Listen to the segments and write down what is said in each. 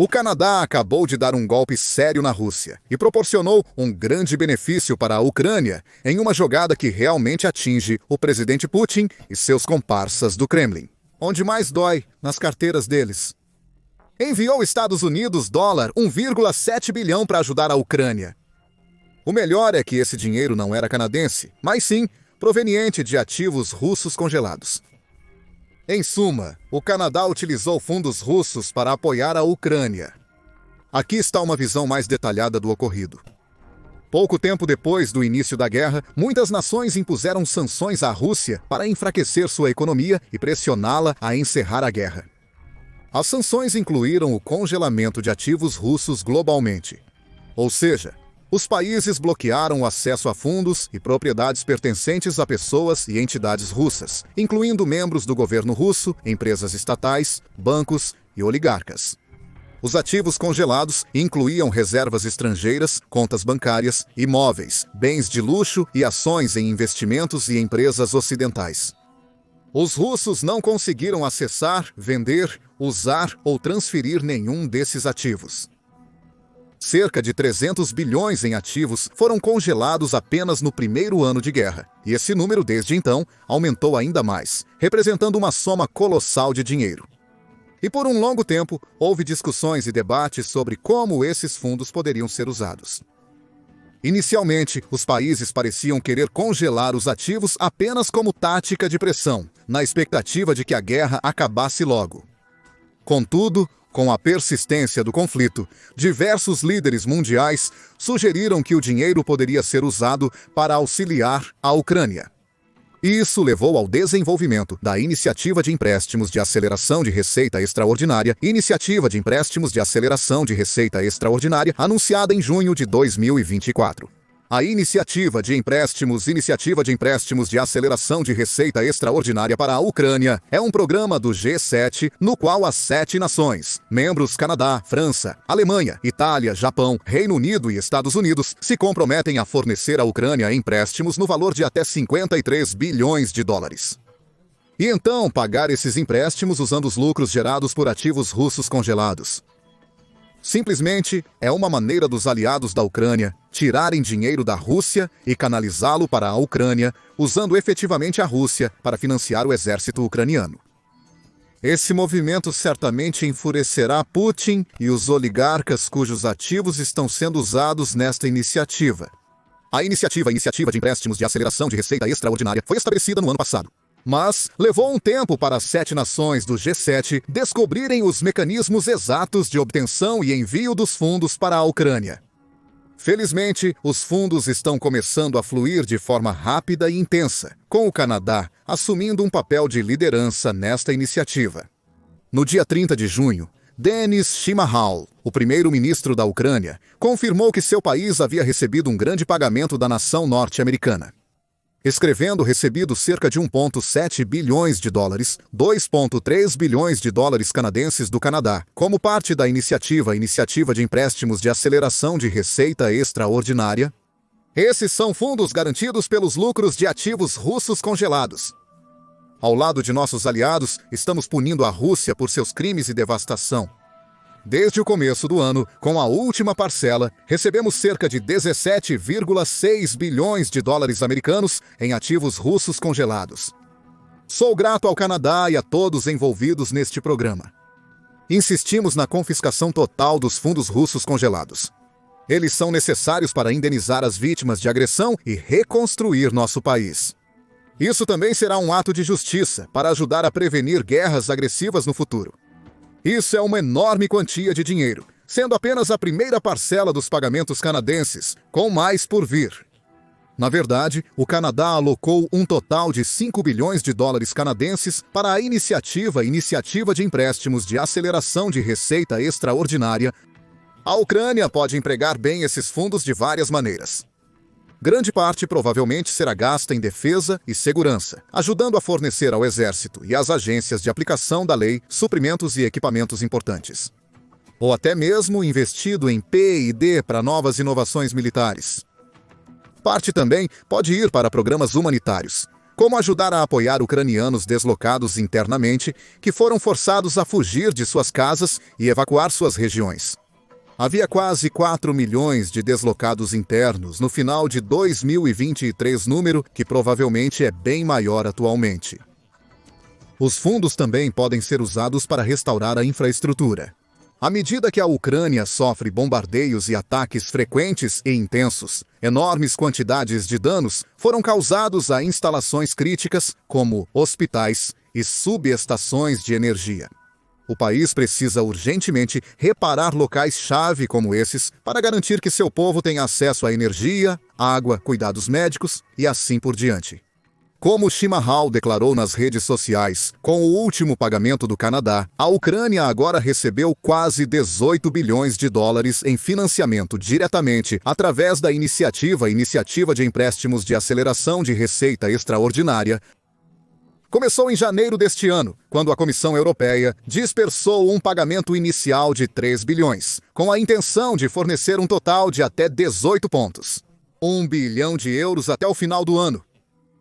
O Canadá acabou de dar um golpe sério na Rússia e proporcionou um grande benefício para a Ucrânia em uma jogada que realmente atinge o presidente Putin e seus comparsas do Kremlin. Onde mais dói, nas carteiras deles. Enviou aos Estados Unidos dólar 1,7 bilhão para ajudar a Ucrânia. O melhor é que esse dinheiro não era canadense, mas sim proveniente de ativos russos congelados. Em suma, o Canadá utilizou fundos russos para apoiar a Ucrânia. Aqui está uma visão mais detalhada do ocorrido. Pouco tempo depois do início da guerra, muitas nações impuseram sanções à Rússia para enfraquecer sua economia e pressioná-la a encerrar a guerra. As sanções incluíram o congelamento de ativos russos globalmente. Ou seja, os países bloquearam o acesso a fundos e propriedades pertencentes a pessoas e entidades russas, incluindo membros do governo russo, empresas estatais, bancos e oligarcas. Os ativos congelados incluíam reservas estrangeiras, contas bancárias, imóveis, bens de luxo e ações em investimentos e empresas ocidentais. Os russos não conseguiram acessar, vender, usar ou transferir nenhum desses ativos. Cerca de 300 bilhões em ativos foram congelados apenas no primeiro ano de guerra, e esse número desde então aumentou ainda mais, representando uma soma colossal de dinheiro. E por um longo tempo, houve discussões e debates sobre como esses fundos poderiam ser usados. Inicialmente, os países pareciam querer congelar os ativos apenas como tática de pressão, na expectativa de que a guerra acabasse logo. Contudo, com a persistência do conflito, diversos líderes mundiais sugeriram que o dinheiro poderia ser usado para auxiliar a Ucrânia. Isso levou ao desenvolvimento da Iniciativa de Empréstimos de Aceleração de Receita Extraordinária, anunciada em junho de 2024. A Iniciativa de Empréstimos de Aceleração de Receita Extraordinária para a Ucrânia é um programa do G7 no qual as 7 nações, membros Canadá, França, Alemanha, Itália, Japão, Reino Unido e Estados Unidos, se comprometem a fornecer à Ucrânia empréstimos no valor de até 53 bilhões de dólares. E então pagar esses empréstimos usando os lucros gerados por ativos russos congelados. Simplesmente é uma maneira dos aliados da Ucrânia tirarem dinheiro da Rússia e canalizá-lo para a Ucrânia, usando efetivamente a Rússia para financiar o exército ucraniano. Esse movimento certamente enfurecerá Putin e os oligarcas cujos ativos estão sendo usados nesta iniciativa. A Iniciativa de Empréstimos de Aceleração de Receita Extraordinária foi estabelecida no ano passado. Mas levou um tempo para as 7 nações do G7 descobrirem os mecanismos exatos de obtenção e envio dos fundos para a Ucrânia. Felizmente, os fundos estão começando a fluir de forma rápida e intensa, com o Canadá assumindo um papel de liderança nesta iniciativa. No dia 30 de junho, Denis Shmyhal, o primeiro-ministro da Ucrânia, confirmou que seu país havia recebido um grande pagamento da nação norte-americana. Escrevendo recebido cerca de 1,7 bilhões de dólares, 2,3 bilhões de dólares canadenses do Canadá, como parte da Iniciativa de Empréstimos de Aceleração de Receita Extraordinária. Esses são fundos garantidos pelos lucros de ativos russos congelados. Ao lado de nossos aliados, estamos punindo a Rússia por seus crimes e devastação. Desde o começo do ano, com a última parcela, recebemos cerca de 17,6 bilhões de dólares americanos em ativos russos congelados. Sou grato ao Canadá e a todos envolvidos neste programa. Insistimos na confiscação total dos fundos russos congelados. Eles são necessários para indenizar as vítimas de agressão e reconstruir nosso país. Isso também será um ato de justiça para ajudar a prevenir guerras agressivas no futuro. Isso é uma enorme quantia de dinheiro, sendo apenas a primeira parcela dos pagamentos canadenses, com mais por vir. Na verdade, o Canadá alocou um total de 5 bilhões de dólares canadenses para a Iniciativa de Empréstimos de Aceleração de Receita Extraordinária. A Ucrânia pode empregar bem esses fundos de várias maneiras. Grande parte provavelmente será gasta em defesa e segurança, ajudando a fornecer ao Exército e às agências de aplicação da lei suprimentos e equipamentos importantes. Ou até mesmo investido em P&D para novas inovações militares. Parte também pode ir para programas humanitários, Como ajudar a apoiar ucranianos deslocados internamente que foram forçados a fugir de suas casas e evacuar suas regiões. Havia quase 4 milhões de deslocados internos no final de 2023, número que provavelmente é bem maior atualmente. Os fundos também podem ser usados para restaurar a infraestrutura. À medida que a Ucrânia sofre bombardeios e ataques frequentes e intensos, enormes quantidades de danos foram causados a instalações críticas, como hospitais e subestações de energia. O país precisa urgentemente reparar locais-chave como esses para garantir que seu povo tenha acesso à energia, água, cuidados médicos e assim por diante. Como Shimahal declarou nas redes sociais, com o último pagamento do Canadá, a Ucrânia agora recebeu quase 18 bilhões de dólares em financiamento diretamente através da Iniciativa de Empréstimos de Aceleração de Receita Extraordinária. Começou em janeiro deste ano, quando a Comissão Europeia dispersou um pagamento inicial de 3 bilhões, com a intenção de fornecer um total de até 18 pontos. 1 bilhão de euros até o final do ano.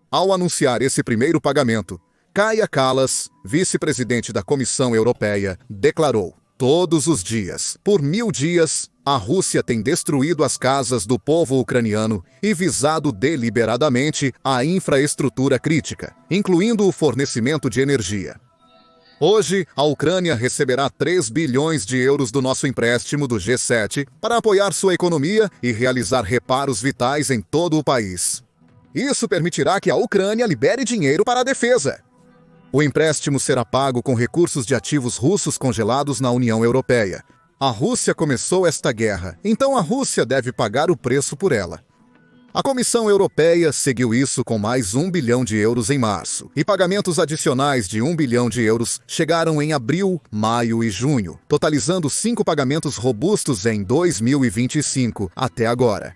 Ao anunciar esse primeiro pagamento, Kaja Kallas, vice-presidente da Comissão Europeia, declarou: "Todos os dias, por 1000 dias, a Rússia tem destruído as casas do povo ucraniano e visado deliberadamente a infraestrutura crítica, incluindo o fornecimento de energia. Hoje, a Ucrânia receberá 3 bilhões de euros do nosso empréstimo do G7 para apoiar sua economia e realizar reparos vitais em todo o país. Isso permitirá que a Ucrânia libere dinheiro para a defesa. O empréstimo será pago com recursos de ativos russos congelados na União Europeia. A Rússia começou esta guerra, então a Rússia deve pagar o preço por ela." A Comissão Europeia seguiu isso com mais 1 bilhão de euros em março, e pagamentos adicionais de 1 bilhão de euros chegaram em abril, maio e junho, totalizando 5 pagamentos robustos em 2025 até agora.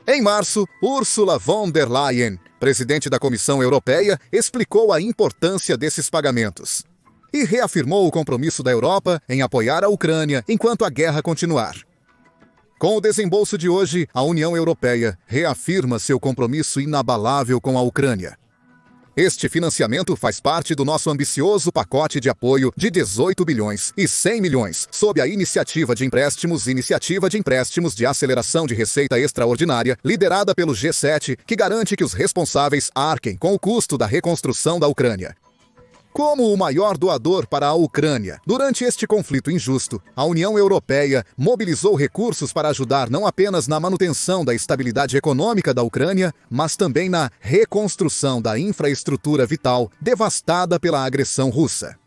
Em março, Ursula von der Leyen, presidente da Comissão Europeia, explicou a importância desses pagamentos e reafirmou o compromisso da Europa em apoiar a Ucrânia enquanto a guerra continuar. Com o desembolso de hoje, a União Europeia reafirma seu compromisso inabalável com a Ucrânia. Este financiamento faz parte do nosso ambicioso pacote de apoio de 18 bilhões e 100 milhões sob a Iniciativa de Empréstimos de Aceleração de Receita Extraordinária, liderada pelo G7, que garante que os responsáveis arquem com o custo da reconstrução da Ucrânia. Como o maior doador para a Ucrânia, durante este conflito injusto, a União Europeia mobilizou recursos para ajudar não apenas na manutenção da estabilidade econômica da Ucrânia, mas também na reconstrução da infraestrutura vital devastada pela agressão russa.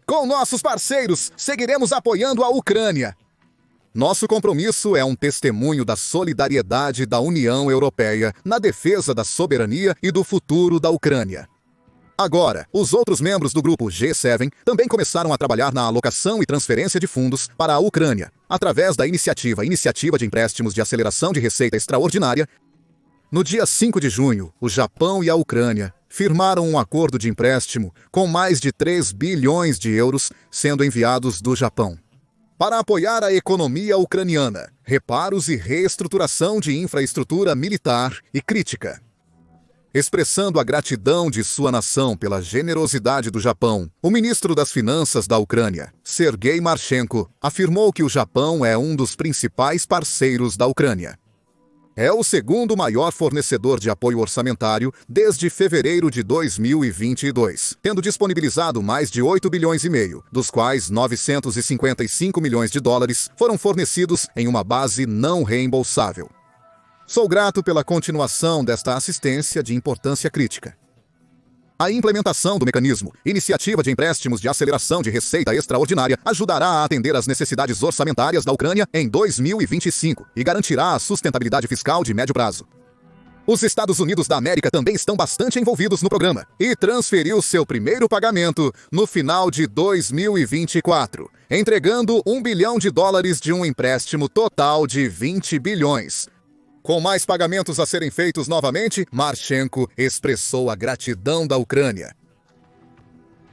Com nossos parceiros, seguiremos apoiando a Ucrânia. Nosso compromisso é um testemunho da solidariedade da União Europeia na defesa da soberania e do futuro da Ucrânia. Agora, os outros membros do grupo G7 também começaram a trabalhar na alocação e transferência de fundos para a Ucrânia, através da Iniciativa de Empréstimos de Aceleração de Receita Extraordinária. No dia 5 de junho, o Japão e a Ucrânia firmaram um acordo de empréstimo com mais de 3 bilhões de euros sendo enviados do Japão para apoiar a economia ucraniana, reparos e reestruturação de infraestrutura militar e crítica. Expressando a gratidão de sua nação pela generosidade do Japão, o ministro das Finanças da Ucrânia, Sergei Marchenko, afirmou que o Japão é um dos principais parceiros da Ucrânia. É o segundo maior fornecedor de apoio orçamentário desde fevereiro de 2022, tendo disponibilizado mais de 8 bilhões e meio, dos quais 955 milhões de dólares foram fornecidos em uma base não reembolsável. Sou grato pela continuação desta assistência de importância crítica. A implementação do mecanismo Iniciativa de Empréstimos de Aceleração de Receita Extraordinária ajudará a atender às necessidades orçamentárias da Ucrânia em 2025 e garantirá a sustentabilidade fiscal de médio prazo. Os Estados Unidos da América também estão bastante envolvidos no programa e transferiu seu primeiro pagamento no final de 2024, entregando 1 bilhão de dólares de um empréstimo total de 20 bilhões. Com mais pagamentos a serem feitos novamente, Marchenko expressou a gratidão da Ucrânia.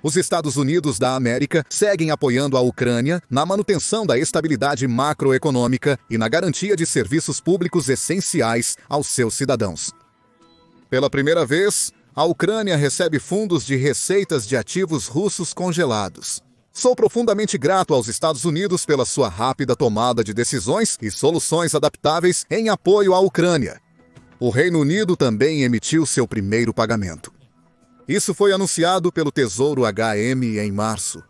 Os Estados Unidos da América seguem apoiando a Ucrânia na manutenção da estabilidade macroeconômica e na garantia de serviços públicos essenciais aos seus cidadãos. Pela primeira vez, A Ucrânia recebe fundos de receitas de ativos russos congelados. Sou profundamente grato aos Estados Unidos pela sua rápida tomada de decisões e soluções adaptáveis em apoio à Ucrânia. O Reino Unido também emitiu seu primeiro pagamento. Isso foi anunciado pelo Tesouro HM em março.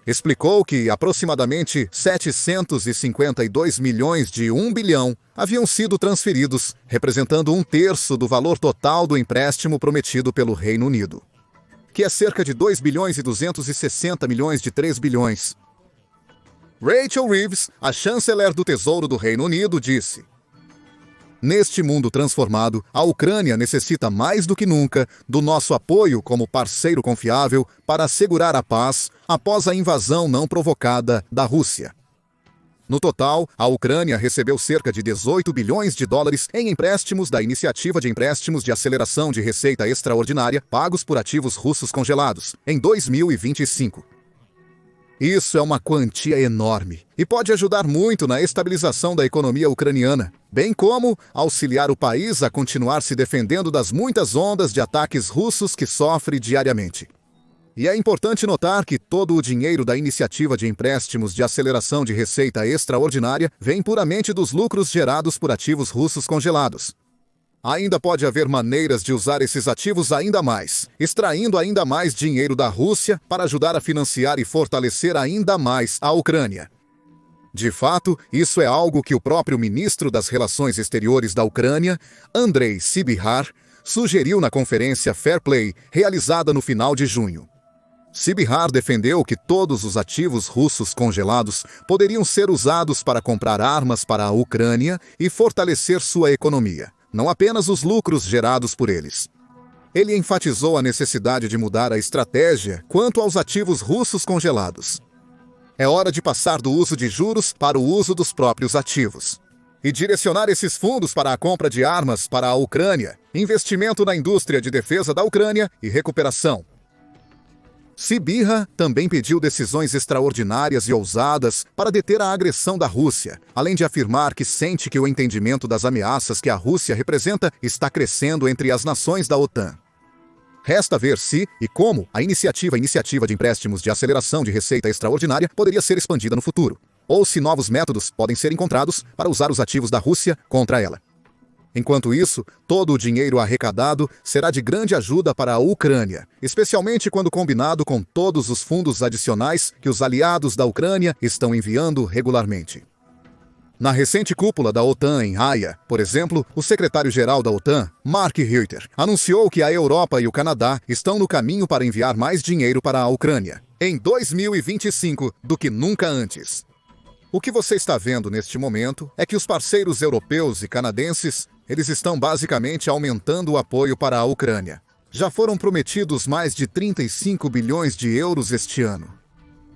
Explicou que aproximadamente 752 milhões de 1 bilhão haviam sido transferidos, representando 1/3 do valor total do empréstimo prometido pelo Reino Unido, que é cerca de 2 bilhões e 260 milhões de 3 bilhões. Rachel Reeves, a chanceler do Tesouro do Reino Unido, disse: "Neste mundo transformado, a Ucrânia necessita mais do que nunca do nosso apoio como parceiro confiável para assegurar a paz após a invasão não provocada da Rússia." No total, a Ucrânia recebeu cerca de 18 bilhões de dólares em empréstimos da Iniciativa de Empréstimos de Aceleração de Receita Extraordinária pagos por ativos russos congelados em 2025. Isso é uma quantia enorme e pode ajudar muito na estabilização da economia ucraniana, bem como auxiliar o país a continuar se defendendo das muitas ondas de ataques russos que sofre diariamente. E é importante notar que todo o dinheiro da Iniciativa de Empréstimos de Aceleração de Receita Extraordinária vem puramente dos lucros gerados por ativos russos congelados. Ainda pode haver maneiras de usar esses ativos ainda mais, extraindo ainda mais dinheiro da Rússia para ajudar a financiar e fortalecer ainda mais a Ucrânia. De fato, isso é algo que o próprio ministro das Relações Exteriores da Ucrânia, Andrei Sybiha, sugeriu na conferência Fair Play, realizada no final de junho. Sybiha defendeu que todos os ativos russos congelados poderiam ser usados para comprar armas para a Ucrânia e fortalecer sua economia, não apenas os lucros gerados por eles. Ele enfatizou a necessidade de mudar a estratégia quanto aos ativos russos congelados. É hora de passar do uso de juros para o uso dos próprios ativos e direcionar esses fundos para a compra de armas para a Ucrânia, investimento na indústria de defesa da Ucrânia e recuperação. Sybiha também pediu decisões extraordinárias e ousadas para deter a agressão da Rússia, além de afirmar que sente que o entendimento das ameaças que a Rússia representa está crescendo entre as nações da OTAN. Resta ver se e como a Iniciativa de Empréstimos de Aceleração de Receita Extraordinária poderia ser expandida no futuro, ou se novos métodos podem ser encontrados para usar os ativos da Rússia contra ela. Enquanto isso, todo o dinheiro arrecadado será de grande ajuda para a Ucrânia, especialmente quando combinado com todos os fundos adicionais que os aliados da Ucrânia estão enviando regularmente. Na recente cúpula da OTAN em Haia, por exemplo, o secretário-geral da OTAN, Mark Rutte, anunciou que a Europa e o Canadá estão no caminho para enviar mais dinheiro para a Ucrânia em 2025 do que nunca antes. O que você está vendo neste momento é que os parceiros europeus e canadenses, eles estão basicamente aumentando o apoio para a Ucrânia. Já foram prometidos mais de 35 bilhões de euros este ano.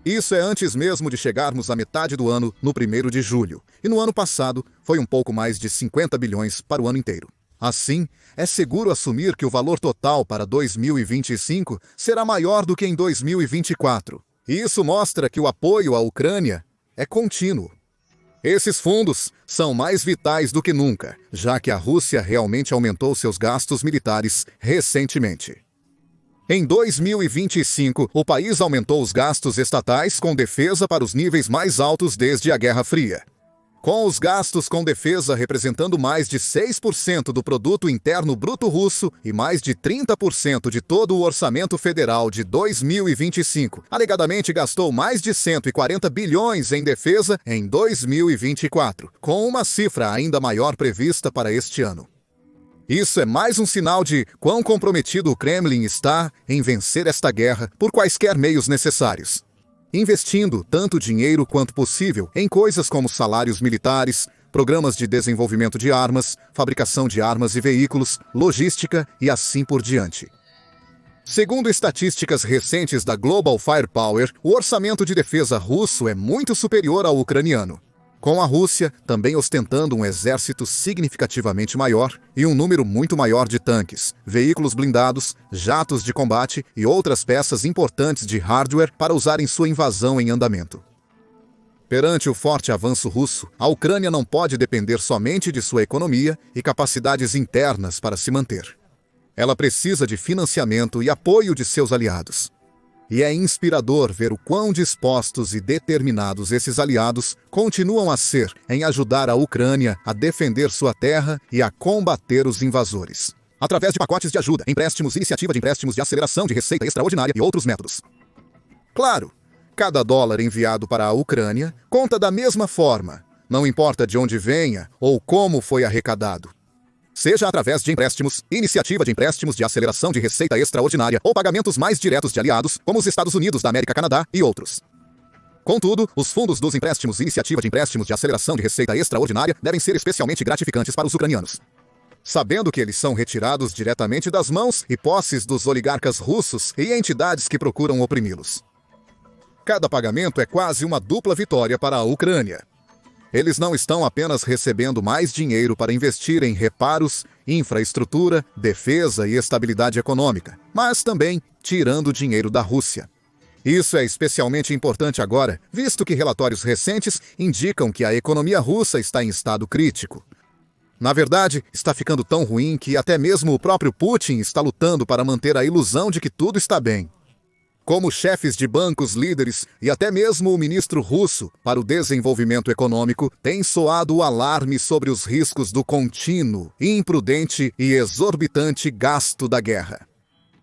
Isso é antes mesmo de chegarmos à metade do ano, no 1º de julho. E no ano passado, foi um pouco mais de 50 bilhões para o ano inteiro. Assim, é seguro assumir que o valor total para 2025 será maior do que em 2024. E isso mostra que o apoio à Ucrânia é contínuo. Esses fundos são mais vitais do que nunca, já que a Rússia realmente aumentou seus gastos militares recentemente. Em 2025, o país aumentou os gastos estatais com defesa para os níveis mais altos desde a Guerra Fria, com os gastos com defesa representando mais de 6% do produto interno bruto russo e mais de 30% de todo o orçamento federal de 2025. Alegadamente gastou mais de 140 bilhões em defesa em 2024, com uma cifra ainda maior prevista para este ano. Isso é mais um sinal de quão comprometido o Kremlin está em vencer esta guerra por quaisquer meios necessários, investindo tanto dinheiro quanto possível em coisas como salários militares, programas de desenvolvimento de armas, fabricação de armas e veículos, logística e assim por diante. Segundo estatísticas recentes da Global Firepower, o orçamento de defesa russo é muito superior ao ucraniano, com a Rússia também ostentando um exército significativamente maior e um número muito maior de tanques, veículos blindados, jatos de combate e outras peças importantes de hardware para usar em sua invasão em andamento. Perante o forte avanço russo, a Ucrânia não pode depender somente de sua economia e capacidades internas para se manter. Ela precisa de financiamento e apoio de seus aliados. E é inspirador ver o quão dispostos e determinados esses aliados continuam a ser em ajudar a Ucrânia a defender sua terra e a combater os invasores, através de pacotes de ajuda, empréstimos, iniciativa de empréstimos de aceleração de receita extraordinária e outros métodos. Claro, cada dólar enviado para a Ucrânia conta da mesma forma, não importa de onde venha ou como foi arrecadado. Seja através de empréstimos, iniciativa de empréstimos de aceleração de receita extraordinária ou pagamentos mais diretos de aliados, como os Estados Unidos da América, Canadá e outros. Contudo, os fundos dos empréstimos e iniciativa de empréstimos de aceleração de receita extraordinária devem ser especialmente gratificantes para os ucranianos, sabendo que eles são retirados diretamente das mãos e posses dos oligarcas russos e entidades que procuram oprimi-los. Cada pagamento é quase uma dupla vitória para a Ucrânia. Eles não estão apenas recebendo mais dinheiro para investir em reparos, infraestrutura, defesa e estabilidade econômica, mas também tirando dinheiro da Rússia. Isso é especialmente importante agora, visto que relatórios recentes indicam que a economia russa está em estado crítico. Na verdade, está ficando tão ruim que até mesmo o próprio Putin está lutando para manter a ilusão de que tudo está bem. Como chefes de bancos líderes e até mesmo o ministro russo para o desenvolvimento econômico têm soado o alarme sobre os riscos do contínuo, imprudente e exorbitante gasto da guerra.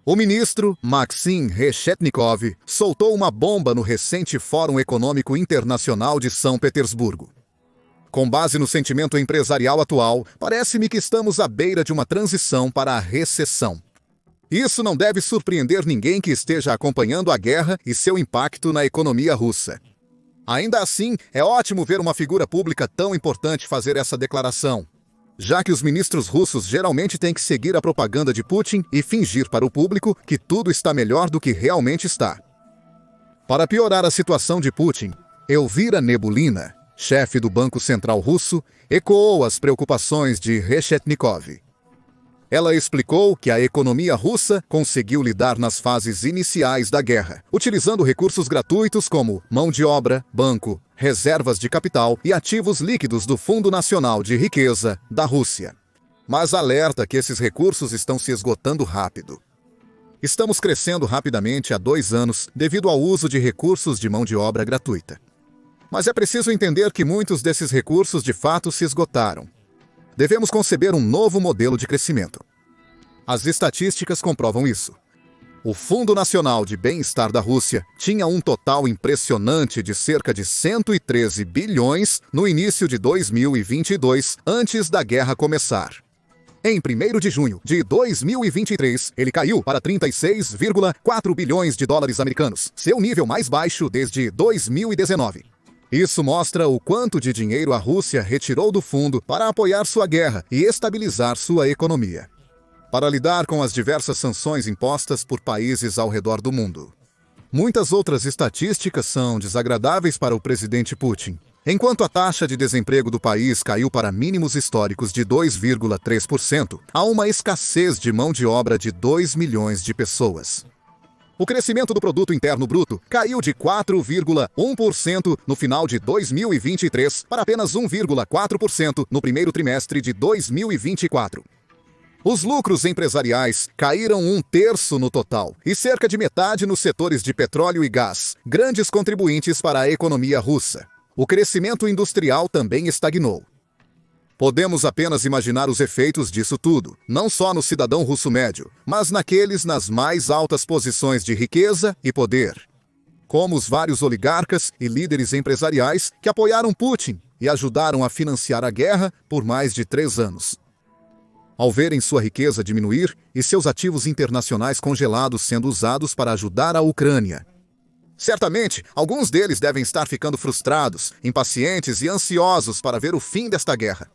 O ministro Maxim Reshetnikov soltou uma bomba no recente Fórum Econômico Internacional de São Petersburgo. Com base no sentimento empresarial atual, parece-me que estamos à beira de uma transição para a recessão. Isso não deve surpreender ninguém que esteja acompanhando a guerra e seu impacto na economia russa. Ainda assim, é ótimo ver uma figura pública tão importante fazer essa declaração, já que os ministros russos geralmente têm que seguir a propaganda de Putin e fingir para o público que tudo está melhor do que realmente está. Para piorar a situação de Putin, Elvira Nebulina, chefe do Banco Central Russo, ecoou as preocupações de Reshetnikov. Ela explicou que a economia russa conseguiu lidar nas fases iniciais da guerra, utilizando recursos gratuitos como mão de obra, banco, reservas de capital e ativos líquidos do Fundo Nacional de Riqueza da Rússia. Mas alerta que esses recursos estão se esgotando rápido. Estamos crescendo rapidamente há 2 anos devido ao uso de recursos de mão de obra gratuita. Mas é preciso entender que muitos desses recursos de fato se esgotaram. Devemos conceber um novo modelo de crescimento. As estatísticas comprovam isso. O Fundo Nacional de Bem-Estar da Rússia tinha um total impressionante de cerca de 113 bilhões no início de 2022, antes da guerra começar. Em 1º de junho de 2023, ele caiu para 36,4 bilhões de dólares americanos, seu nível mais baixo desde 2019. Isso mostra o quanto de dinheiro a Rússia retirou do fundo para apoiar sua guerra e estabilizar sua economia, para lidar com as diversas sanções impostas por países ao redor do mundo. Muitas outras estatísticas são desagradáveis para o presidente Putin. Enquanto a taxa de desemprego do país caiu para mínimos históricos de 2,3%, há uma escassez de mão de obra de 2 milhões de pessoas. O crescimento do produto interno bruto caiu de 4,1% no final de 2023 para apenas 1,4% no primeiro trimestre de 2024. Os lucros empresariais caíram 1/3 no total e cerca de metade nos setores de petróleo e gás, grandes contribuintes para a economia russa. O crescimento industrial também estagnou. Podemos apenas imaginar os efeitos disso tudo, não só no cidadão russo médio, mas naqueles nas mais altas posições de riqueza e poder, como os vários oligarcas e líderes empresariais que apoiaram Putin e ajudaram a financiar a guerra por mais de 3 anos. Ao verem sua riqueza diminuir e seus ativos internacionais congelados sendo usados para ajudar a Ucrânia, certamente, alguns deles devem estar ficando frustrados, impacientes e ansiosos para ver o fim desta guerra.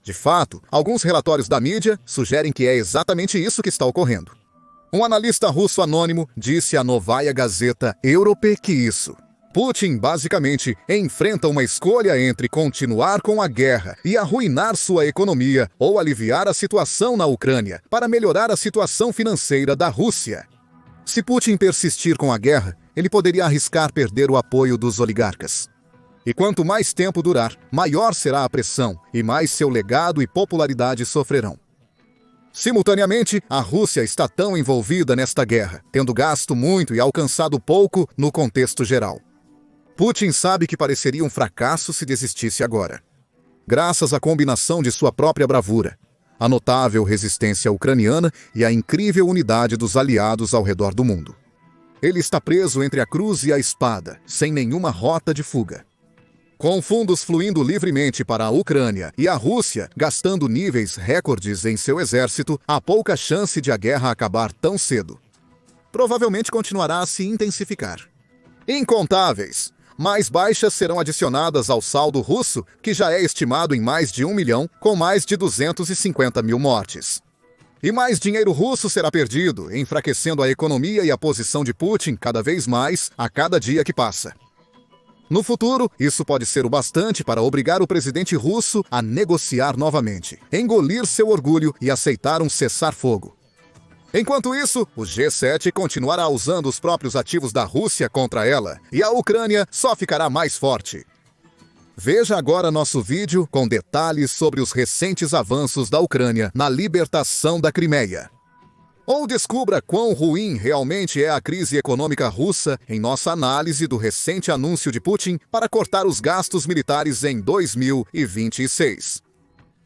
De fato, alguns relatórios da mídia sugerem que é exatamente isso que está ocorrendo. Um analista russo anônimo disse à Novaya Gazeta Europe que Putin basicamente enfrenta uma escolha entre continuar com a guerra e arruinar sua economia ou aliviar a situação na Ucrânia para melhorar a situação financeira da Rússia. Se Putin persistir com a guerra, ele poderia arriscar perder o apoio dos oligarcas. E quanto mais tempo durar, maior será a pressão e mais seu legado e popularidade sofrerão. Simultaneamente, a Rússia está tão envolvida nesta guerra, tendo gasto muito e alcançado pouco no contexto geral. Putin sabe que pareceria um fracasso se desistisse agora. Graças à combinação de sua própria bravura, a notável resistência ucraniana e a incrível unidade dos aliados ao redor do mundo. Ele está preso entre a cruz e a espada, sem nenhuma rota de fuga. Com fundos fluindo livremente para a Ucrânia e a Rússia gastando níveis recordes em seu exército, há pouca chance de a guerra acabar tão cedo. Provavelmente continuará a se intensificar. Incontáveis! Mais baixas serão adicionadas ao saldo russo, que já é estimado em mais de 1 milhão, com mais de 250 mil mortes. E mais dinheiro russo será perdido, enfraquecendo a economia e a posição de Putin cada vez mais a cada dia que passa. No futuro, isso pode ser o bastante para obrigar o presidente russo a negociar novamente, engolir seu orgulho e aceitar um cessar-fogo. Enquanto isso, o G7 continuará usando os próprios ativos da Rússia contra ela, e a Ucrânia só ficará mais forte. Veja agora nosso vídeo com detalhes sobre os recentes avanços da Ucrânia na libertação da Crimeia. Ou descubra quão ruim realmente é a crise econômica russa em nossa análise do recente anúncio de Putin para cortar os gastos militares em 2026.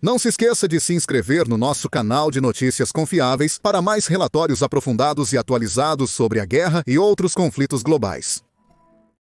Não se esqueça de se inscrever no nosso canal de notícias confiáveis para mais relatórios aprofundados e atualizados sobre a guerra e outros conflitos globais.